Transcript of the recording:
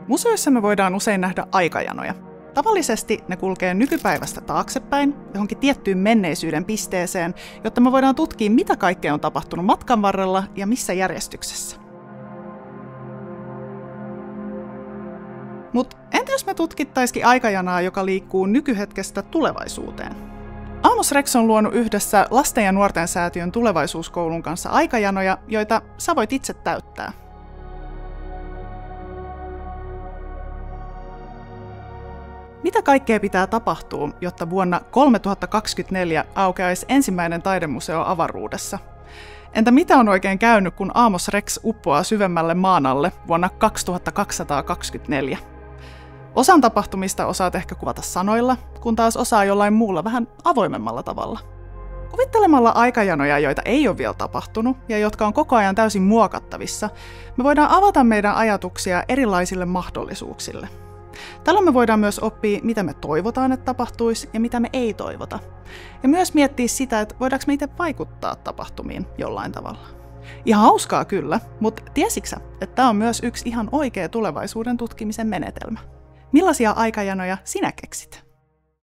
Museoissa me voidaan usein nähdä aikajanoja. Tavallisesti ne kulkee nykypäivästä taaksepäin, johonkin tiettyyn menneisyyden pisteeseen, jotta me voidaan tutkia, mitä kaikkea on tapahtunut matkan varrella ja missä järjestyksessä. Mutta entä jos me tutkittaisikin aikajanaa, joka liikkuu nykyhetkestä tulevaisuuteen? Amos Rex on luonut yhdessä Lasten ja nuorten säätiön tulevaisuuskoulun kanssa aikajanoja, joita sä voit itse täyttää. Mitä kaikkea pitää tapahtua, jotta vuonna 3024 aukeaisi ensimmäinen taidemuseo avaruudessa? Entä mitä on oikein käynyt, kun Amos Rex uppoaa syvemmälle maan alle vuonna 2224? Osan tapahtumista osaat ehkä kuvata sanoilla, kun taas osaa jollain muulla vähän avoimemmalla tavalla. Kuvittelemalla aikajanoja, joita ei ole vielä tapahtunut ja jotka on koko ajan täysin muokattavissa, me voidaan avata meidän ajatuksia erilaisille mahdollisuuksille. Tällöin me voidaan myös oppia, mitä me toivotaan, että tapahtuisi ja mitä me ei toivota. Ja myös miettiä sitä, että voidaanko me itse vaikuttaa tapahtumiin jollain tavalla. Ihan hauskaa kyllä, mutta tiesitkö sä, että tämä on myös yksi ihan oikea tulevaisuuden tutkimisen menetelmä? Millaisia aikajanoja sinä keksit?